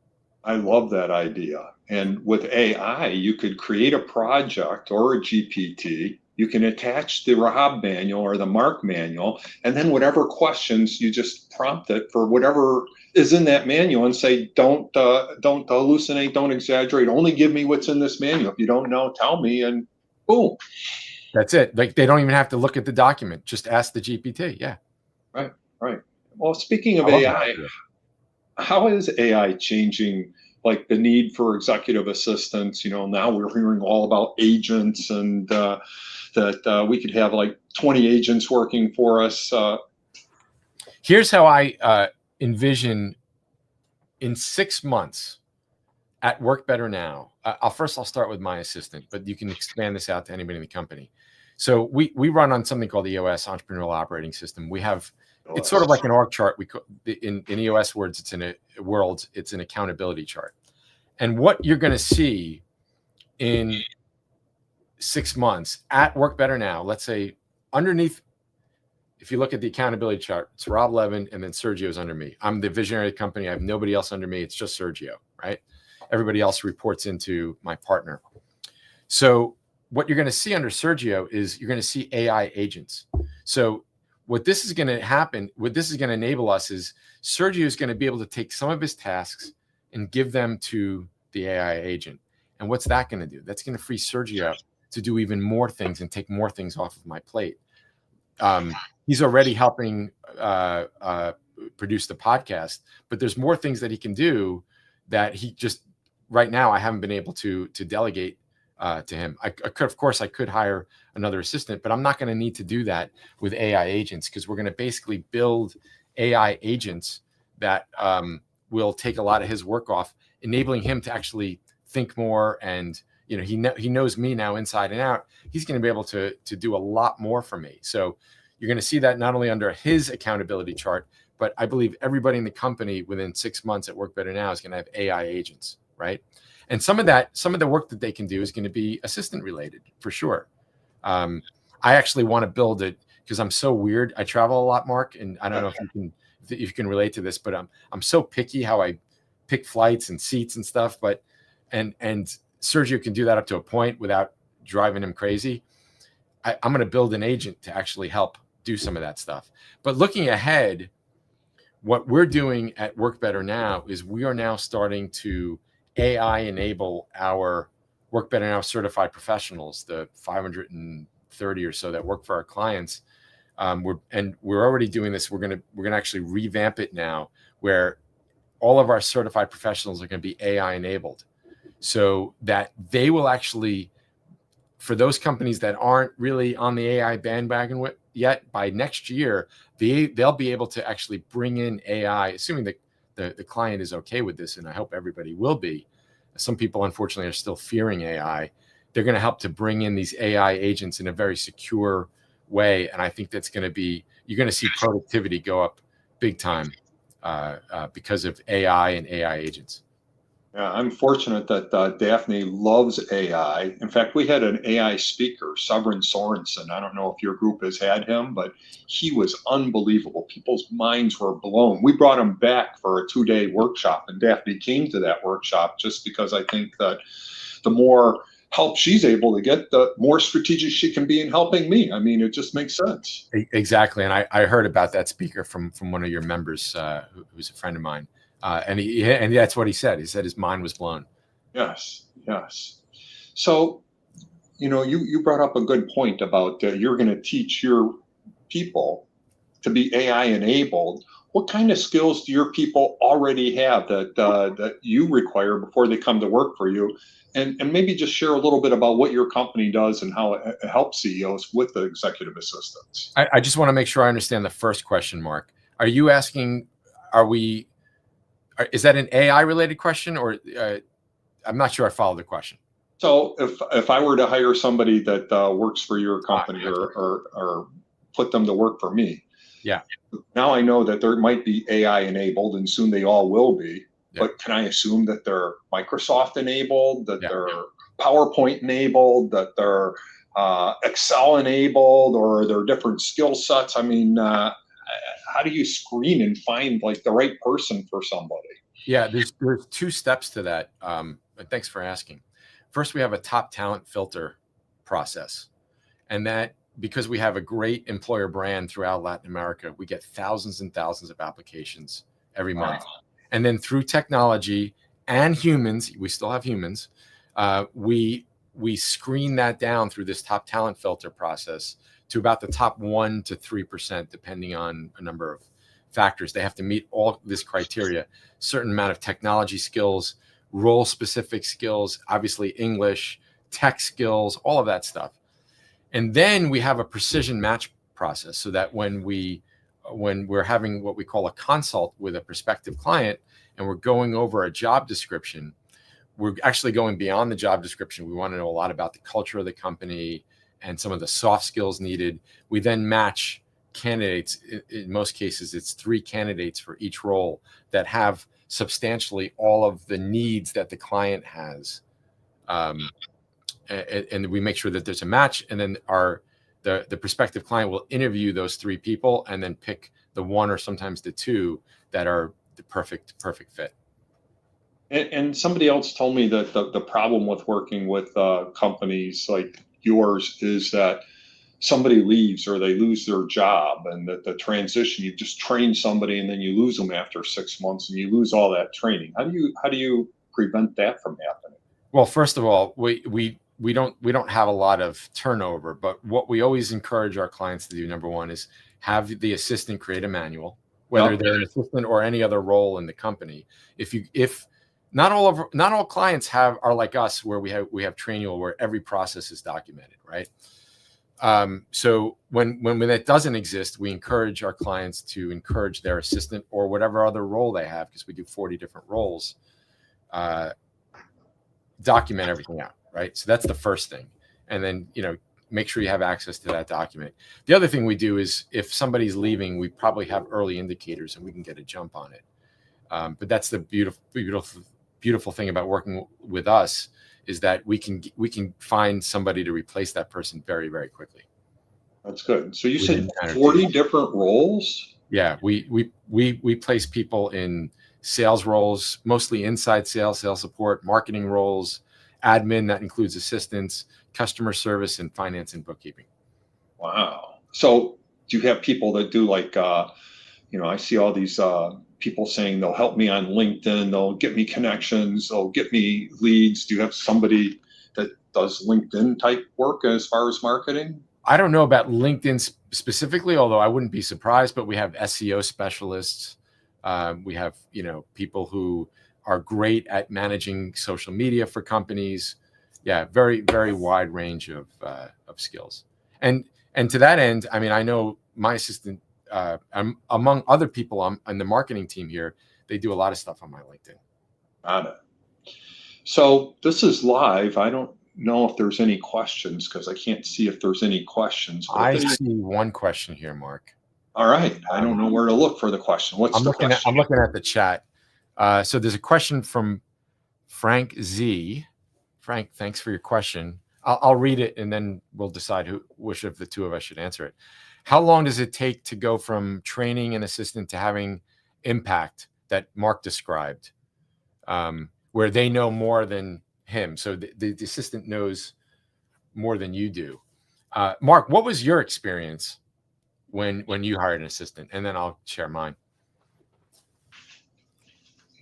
I love that idea. And with AI, you could create a project or a GPT. You can attach the Rob manual or the Mark manual, and then whatever questions, you just prompt it for whatever is in that manual and say, don't hallucinate, don't exaggerate, only give me what's in this manual. If you don't know, tell me, and boom. That's it. Like, they don't even have to look at the document. Just ask the GPT. Yeah. Right. Well, speaking of AI, how is AI changing like the need for executive assistants? Now we're hearing all about agents, and that we could have like 20 agents working for us. Here's how I envision in 6 months at Work Better Now. I'll start with my assistant, but you can expand this out to anybody in the company. So we run on something called the EOS, Entrepreneurial Operating System. We have, it's sort of like an org chart. In EOS words, it's an accountability chart. And what you're going to see in 6 months at Work Better Now, let's say underneath, if you look at the accountability chart, it's Rob Levin and then Sergio's under me. I'm the visionary of the company. I have nobody else under me. It's just Sergio, right? Everybody else reports into my partner. So what you're going to see under Sergio is you're going to see AI agents. So what this is going to happen, what this is going to enable us is Sergio is going to be able to take some of his tasks and give them to the AI agent. And what's that going to do? That's going to free Sergio up to do even more things and take more things off of my plate. He's already helping produce the podcast, but there's more things that he can do that he just, right now, I haven't been able to delegate to him. I could hire another assistant, but I'm not going to need to do that with AI agents, because we're going to basically build AI agents that will take a lot of his work off, enabling him to actually think more. And he knows me now inside and out. He's going to be able to do a lot more for me. So you're going to see that not only under his accountability chart, but I believe everybody in the company within 6 months at Work Better Now is going to have AI agents, right? And some of the work that they can do is going to be assistant related for sure. I actually want to build it because I'm so weird. I travel a lot, Mark, and I don't know if you can relate to this, but I'm so picky how I pick flights and seats and stuff. But and Sergio can do that up to a point without driving him crazy. I'm going to build an agent to actually help do some of that stuff. But looking ahead, what we're doing at Work Better Now is we are now starting to AI enable our Work Better Now certified professionals, the 530 or so that work for our clients. We're already doing this. We're gonna actually revamp it now, where all of our certified professionals are going to be AI enabled, so that they will actually, for those companies that aren't really on the AI bandwagon yet, by next year, they'll be able to actually bring in AI, assuming that the client is okay with this, and I hope everybody will be. Some people, unfortunately, are still fearing AI. They're going to help to bring in these AI agents in a very secure way, and I think that's going to be, you're going to see productivity go up big time because of AI and AI agents. Yeah, I'm fortunate that Daphne loves AI. In fact, we had an AI speaker, Severin Sorensen. I don't know if your group has had him, but he was unbelievable. People's minds were blown. We brought him back for a 2-day workshop, and Daphne came to that workshop just because I think that the more help she's able to get, the more strategic she can be in helping me. I mean, it just makes sense. Exactly. And I heard about that speaker from one of your members who's a friend of mine. And that's what he said. He said his mind was blown. Yes. So, you brought up a good point about you're going to teach your people to be AI enabled. What kind of skills do your people already have that you require before they come to work for you? And maybe just share a little bit about what your company does and how it helps CEOs with the executive assistants. I just want to make sure I understand the first question, Mark. Are you asking, is that an AI related question, or I'm not sure I followed the question. So if I were to hire somebody that works for your company or put them to work for me, yeah, now I know that there might be AI enabled, and soon they all will be. Yeah. But can I assume that they're Microsoft enabled, that Yeah. they're PowerPoint enabled, that they're Excel enabled, or they're different skill sets? I mean, how do you screen and find like the right person for somebody? Yeah, there's 2 steps to that. But thanks for asking. First, we have a top talent filter process, and that, because we have a great employer brand throughout Latin America, we get thousands and thousands of applications every month. And then through technology and humans, we still have humans, we screen that down through this top talent filter process to about the top 1 to 3%, depending on a number of factors. They have to meet all this criteria, certain amount of technology skills, role specific skills, obviously English, tech skills, all of that stuff. And then we have a precision match process, so that when we're having what we call a consult with a prospective client and we're going over a job description, we're actually going beyond the job description. We want to know a lot about the culture of the company and some of the soft skills needed. We then match candidates. In most cases, it's 3 candidates for each role that have substantially all of the needs that the client has. And we make sure that there's a match, and then the prospective client will interview those 3 people and then pick the 1 or sometimes the 2 that are the perfect fit. And somebody else told me that the problem with working with companies like yours is that somebody leaves or they lose their job, and that the transition, you just train somebody and then you lose them after 6 months and you lose all that training. How do you prevent that from happening? Well, first of all, we don't have a lot of turnover, but what we always encourage our clients to do, number 1, is have the assistant create a manual, whether they're an assistant or any other role in the company. If not all clients are like us, where we have Trainual, where every process is documented, right? So when that doesn't exist, we encourage our clients to encourage their assistant or whatever other role they have, because we do 40 different roles, document everything out, right? So that's the first thing. And then, make sure you have access to that document. The other thing we do is, if somebody's leaving, we probably have early indicators and we can get a jump on it. But that's the beautiful thing about working with us, is that we can find somebody to replace that person very, very quickly. That's good. So you said 40 different roles? Yeah, we place people in sales roles, mostly inside sales support, marketing roles, admin, that includes assistants, customer service, and finance and bookkeeping. Wow. So do you have people that do like, I see all these people saying they'll help me on LinkedIn, they'll get me connections, they'll get me leads. Do you have somebody that does LinkedIn type work as far as marketing? I don't know about LinkedIn specifically, although I wouldn't be surprised, but we have SEO specialists. We have, people who are great at managing social media for companies. Yeah, very, very wide range of skills. And to that end, I mean, I know my assistant, among other people on the marketing team here, they do a lot of stuff on my LinkedIn. Got it. So this is live. I don't know if there's any questions, because I can't see if there's any questions. I see one question here, Mark. All right. I don't know where to look for the question. I'm looking at the chat. So there's a question from Frank Z. Frank, thanks for your question. I'll read it and then we'll decide which of the 2 of us should answer it. How long does it take to go from training an assistant to having impact that Mark described, where they know more than him? So the assistant knows more than you do. Mark, what was your experience when you hired an assistant? And then I'll share mine.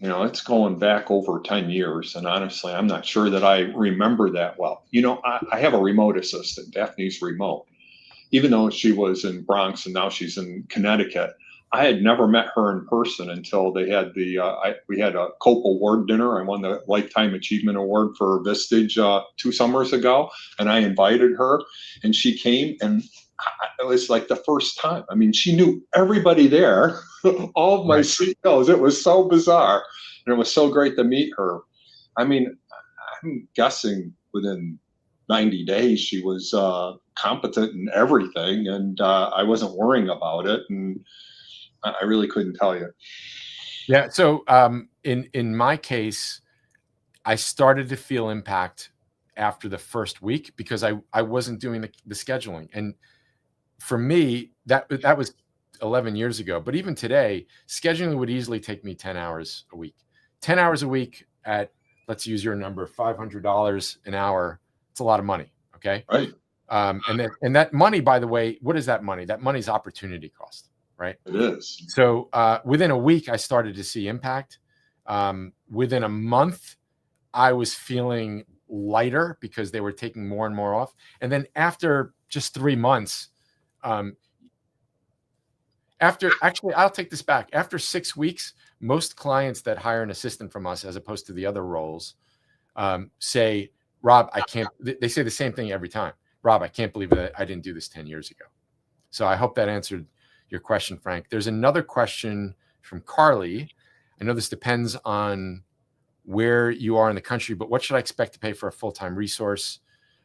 It's going back over 10 years. And honestly, I'm not sure that I remember that well. I have a remote assistant, Daphne's remote. Even though she was in Bronx and now she's in Connecticut, I had never met her in person until they had we had a Cope Award dinner. I won the Lifetime Achievement Award for Vistage 2 summers ago, and I invited her, and she came, and it was like the first time. I mean, she knew everybody there. all of my Right. CEOs. It was so bizarre, and it was so great to meet her. I mean, I'm guessing within 90 days she was competent in everything, and I wasn't worrying about it, and I really couldn't tell you. Yeah. So in my case, I started to feel impact after the first week because I wasn't doing the scheduling. And for me, that was 11 years ago. But even today, scheduling would easily take me 10 hours a week. 10 hours a week at, let's use your number, $500 an hour. It's a lot of money. Okay. Right, And that money, by the way, what is that money? That money's opportunity cost, right? it is. So within a week, I started to see impact. Within a month, I was feeling lighter because they were taking more and more off. And then after just 3 months, I'll take this back. After 6 weeks, most clients that hire an assistant from us, as opposed to the other roles, say, Rob, I can't, they say the same thing every time. Rob, I can't believe that I didn't do this 10 years ago. So I hope that answered your question, Frank. There's another question from Carly. I know this depends on where you are in the country, but what should I expect to pay for a full-time resource?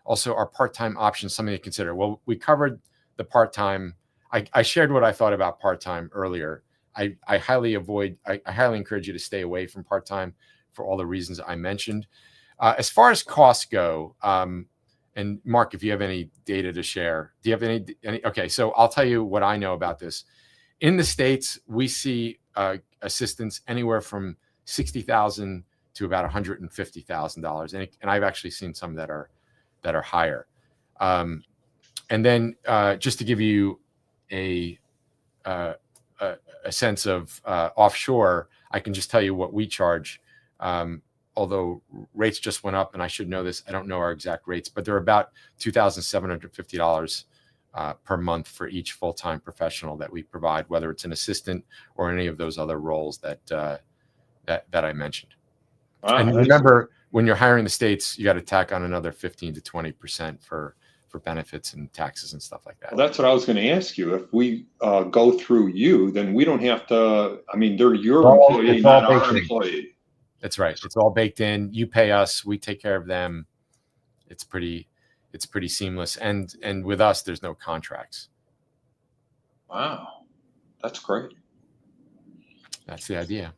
Also, are part-time options something to consider? Well, we covered the part-time. I shared what I thought about part-time earlier. I highly encourage you to stay away from part-time for all the reasons I mentioned. As far as costs go, and Mark, if you have any data to share, do you have any? Okay, so I'll tell you what I know about this. In the States, we see assistants anywhere from $60,000 to about $150,000, and I've actually seen some that are higher. And then just to give you a sense of offshore, I can just tell you what we charge. Although rates just went up, and I should know this, I don't know our exact rates, but they're about $2,750 per month for each full-time professional that we provide, whether it's an assistant or any of those other roles that I mentioned. And remember, when you're hiring the States, you got to tack on another 15 to 20% for benefits and taxes and stuff like that. Well, that's what I was going to ask you. If we go through you, then we don't have to. I mean, they're your employee, not our employee. That's right. It's all baked in. You pay us, we take care of them. It's pretty seamless. And with us, there's no contracts. Wow, that's great. That's the idea.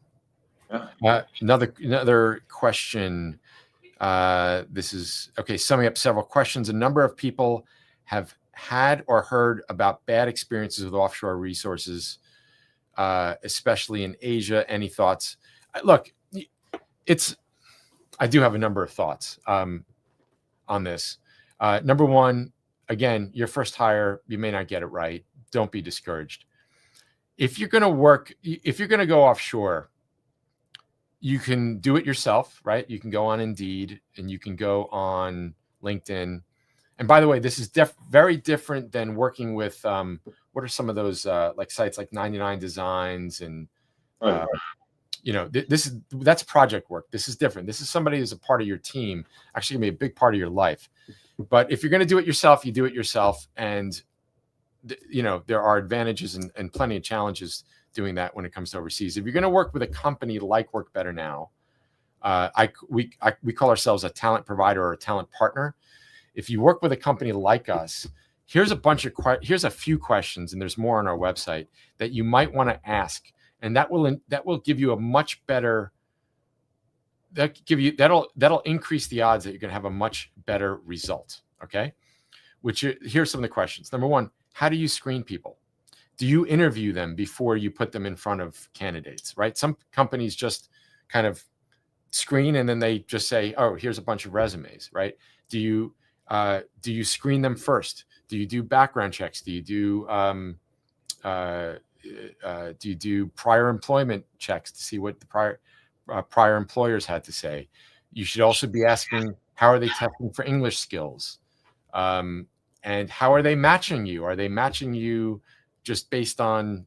Yeah. Another question. This is okay. Summing up several questions. A number of people have had or heard about bad experiences with offshore resources, especially in Asia. Any thoughts? Look, I do have a number of thoughts on this. Number one, again, your first hire, you may not get it right. Don't be discouraged. If you're going to go offshore, you can do it yourself, right? You can go on Indeed and you can go on LinkedIn. And by the way, this is very different than working with, what are some of those like sites like 99 Designs and, Right. That's project work. This is different. This is somebody who's a part of your team, actually gonna be a big part of your life. But if you're going to do it yourself, you do it yourself. And, there are advantages and plenty of challenges doing that when it comes to overseas. If you're going to work with a company like Work Better Now, we call ourselves a talent provider or a talent partner. If you work with a company like us, here's a few questions, and there's more on our website that you might want to ask, and that will give you a much better. That'll increase the odds that you're going to have a much better result. Okay, here's some of the questions. Number one, how do you screen people? Do you interview them before you put them in front of candidates? Right? Some companies just kind of screen and then they just say, "Oh, here's a bunch of resumes." Right? Do you screen them first? Do you do background checks? Do you do prior employment checks to see what the prior employers had to say? You should also be asking, how are they testing for English skills? And how are they matching you? Are they matching you just based on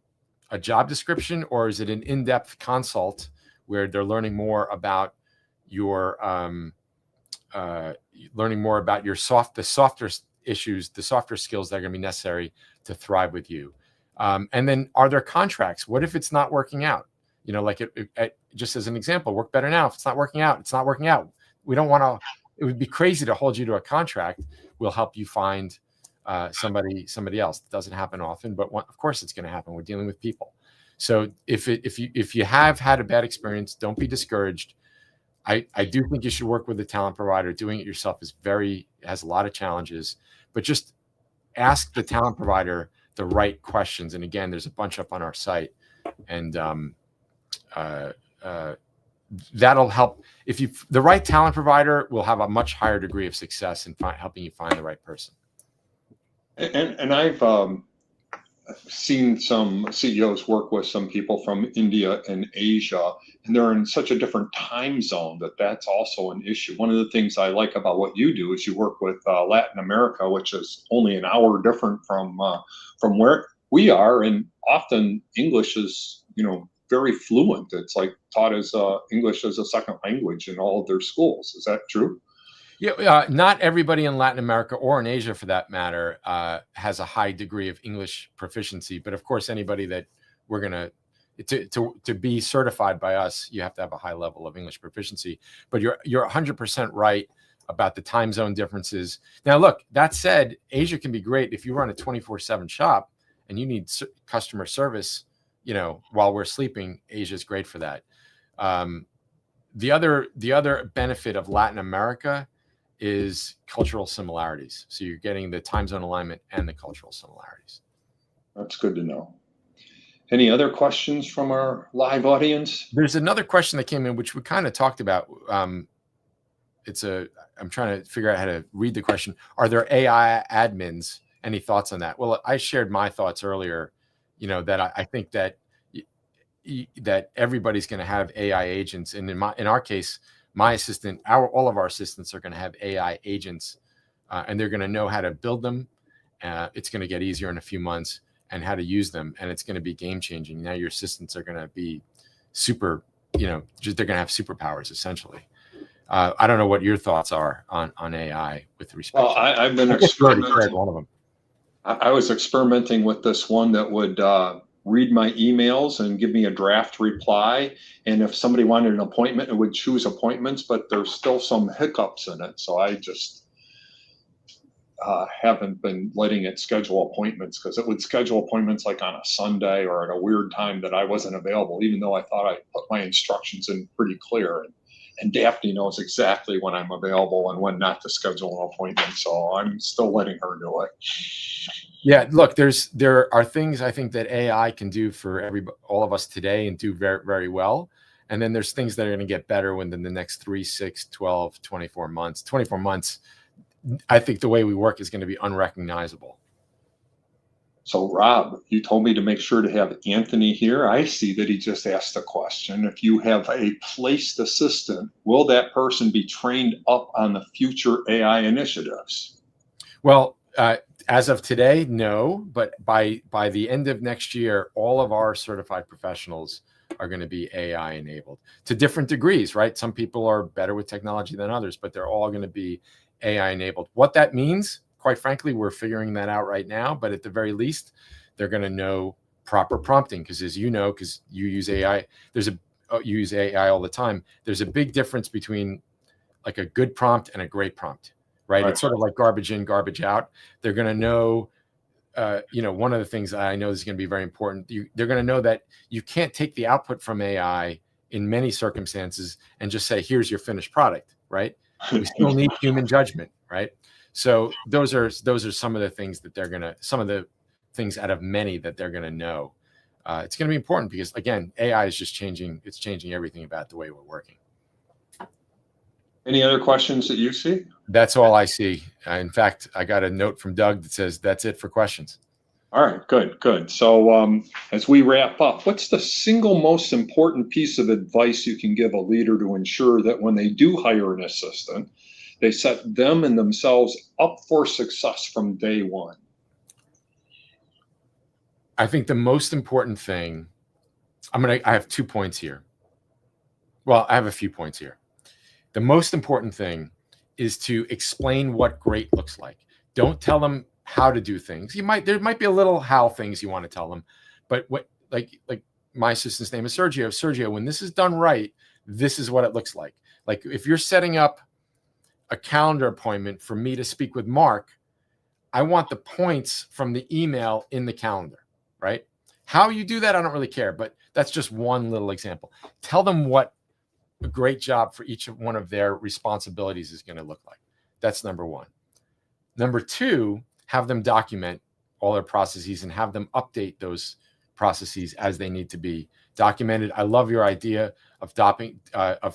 a job description, or is it an in-depth consult where they're learning more about your the softer issues, the softer skills that are going to be necessary to thrive with you? And then are there contracts? What if it's not working out? Like just as an example, work better now. If it's not working out, it's not working out. We don't want to, it would be crazy to hold you to a contract. We'll help you find somebody else. It doesn't happen often, but of course it's going to happen. We're dealing with people. So if you have had a bad experience, don't be discouraged. I do think you should work with a talent provider. Doing it yourself has a lot of challenges, but just ask the talent provider the right questions. And again, there's a bunch up on our site, and that'll help. The right talent provider will have a much higher degree of success in helping you find the right person. And I've seen some CEOs work with some people from India and Asia, and they're in such a different time zone that's also an issue. One of the things I like about what you do is you work with Latin America, which is only an hour different from where we are, and often English is very fluent. It's like taught as English as a second language in all of their schools. Is that true? Yeah, not everybody in Latin America or in Asia, for that matter, has a high degree of English proficiency. But of course, anybody that we're gonna to be certified by us, you have to have a high level of English proficiency. But you're 100% right about the time zone differences. Now, look, that said, Asia can be great if you run a 24/7 shop and you need customer service, while we're sleeping. Asia is great for that. The other benefit of Latin America is cultural similarities. So you're getting the time zone alignment and the cultural similarities. That's good to know. Any other questions from our live audience? There's another question that came in, which we kind of talked about. I'm trying to figure out how to read the question. Are there AI admins? Any thoughts on that? Well, I shared my thoughts earlier, that I think that everybody's going to have AI agents. And in our case, my assistant, all of our assistants are going to have AI agents, and they're going to know how to build them. It's going to get easier in a few months, and how to use them. And it's going to be game changing. Now your assistants are going to be they're going to have superpowers essentially. I don't know what your thoughts are on AI with respect. Well, I've been experimenting. One of them. I was experimenting with this one that would read my emails and give me a draft reply. And if somebody wanted an appointment, it would choose appointments, but there's still some hiccups in it. So I just haven't been letting it schedule appointments, because it would schedule appointments like on a Sunday or at a weird time that I wasn't available, even though I thought I put my instructions in pretty clear. And Daphne knows exactly when I'm available and when not to schedule an appointment. So I'm still letting her do it. Yeah, look, there are things I think that AI can do for all of us today and do very, very well. And then there's things that are going to get better within the next 3, 6, 12, 24 months. 24 months, I think the way we work is going to be unrecognizable. So Rob, you told me to make sure to have Anthony here. I see that he just asked a question. If you have a placed assistant, will that person be trained up on the future AI initiatives? Well, as of today, no, but by the end of next year, all of our certified professionals are going to be AI enabled to different degrees, right? Some people are better with technology than others, but they're all going to be AI enabled. What that means, quite frankly, we're figuring that out right now, but at the very least, they're going to know proper prompting, because as you know, because you use AI, you use AI all the time. There's a big difference between like a good prompt and a great prompt. Right. It's sort of like garbage in, garbage out. They're going to know, one of the things I know is going to be very important. They're going to know that you can't take the output from AI in many circumstances and just say, here's your finished product. Right. We still need human judgment. Right. So those are some of the things that some of the things out of many that they're going to know. It's going to be important because, again, AI is just changing. It's changing everything about the way we're working. Any other questions that you see? That's all I see. In fact, I got a note from Doug that says that's it for questions. All right, good. So as we wrap up, what's the single most important piece of advice you can give a leader to ensure that when they do hire an assistant, they set them and themselves up for success from day one? I think the most important thing, I have 2 points here. Well, I have a few points here. The most important thing is to explain what great looks like. Don't tell them how to do things. There might be a little how things you want to tell them, but what like my assistant's name is Sergio. Sergio, when this is done right, this is what it looks like. Like if you're setting up a calendar appointment for me to speak with Mark, I want the points from the email in the calendar, right? How you do that, I don't really care, but that's just one little example. Tell them what a great job for each one of their responsibilities is going to look like. That's number one. Number two, have them document all their processes and have them update those processes as they need to be documented. I love your idea of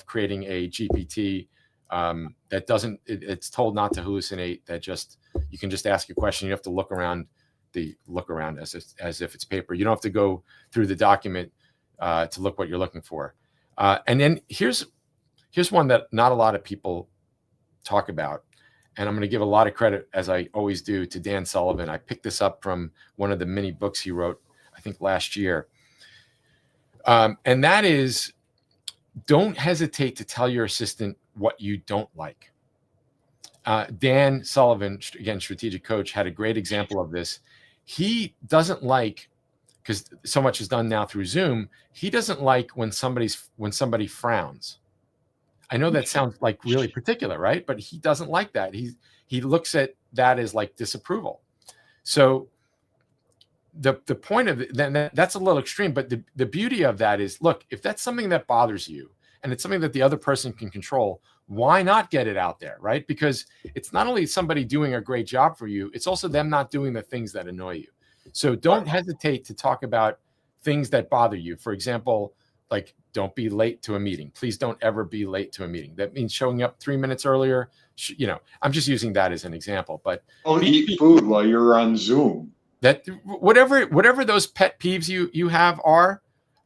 creating a GPT that doesn't, it's told not to hallucinate, that just, you can just ask a question. You have to look around as if it's paper. You don't have to go through the document to look what you're looking for. And then here's one that not a lot of people talk about. And I'm going to give a lot of credit, as I always do, to Dan Sullivan. I picked this up from one of the mini books he wrote, I think last year. And that is, don't hesitate to tell your assistant what you don't like. Dan Sullivan, again, strategic coach, had a great example of this. He doesn't like, because so much is done now through Zoom, he doesn't like when somebody frowns. I know that sounds like really particular, right? But he doesn't like that. He looks at that as like disapproval. So the point of it, then that's a little extreme, but the beauty of that is, look, if that's something that bothers you and it's something that the other person can control, why not get it out there, right? Because it's not only somebody doing a great job for you, it's also them not doing the things that annoy you. So don't hesitate to talk about things that bother you. For example, like, don't be late to a meeting. Please don't ever be late to a meeting. That means showing up 3 minutes earlier. I'm just using that as an example, but don't eat food while you're on Zoom. That whatever those pet peeves you have are,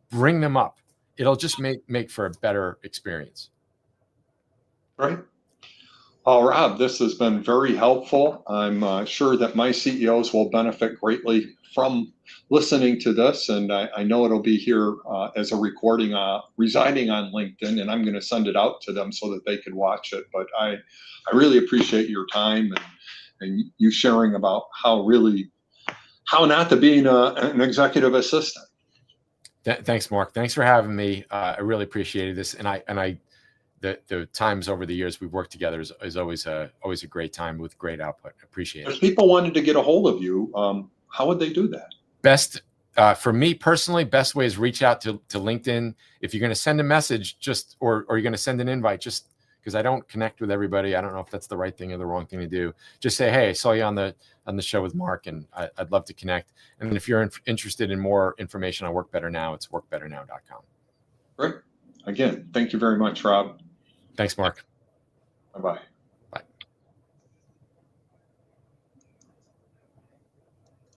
bring them up. It'll just make for a better experience. Right. Rob, this has been very helpful. I'm sure that my CEOs will benefit greatly from listening to this, and I know it'll be here as a recording residing on LinkedIn, and I'm going to send it out to them so that they can watch it. But I really appreciate your time and you sharing about how not to be an executive assistant. Thanks, Mark. Thanks for having me. I really appreciated this, and the times over the years we've worked together is always a great time with great output. Appreciate it. If people wanted to get a hold of you, how would they do that? Best for me personally, best way is reach out to LinkedIn. If you're going to send a message, or you're going to send an invite, just because I don't connect with everybody, I don't know if that's the right thing or the wrong thing to do. Just say, hey, I saw you on the show with Mark, and I'd love to connect. And then if you're interested in more information on Work Better Now, it's workbetternow.com. Great. Again, thank you very much, Rob. Thanks, Mark. Bye-bye.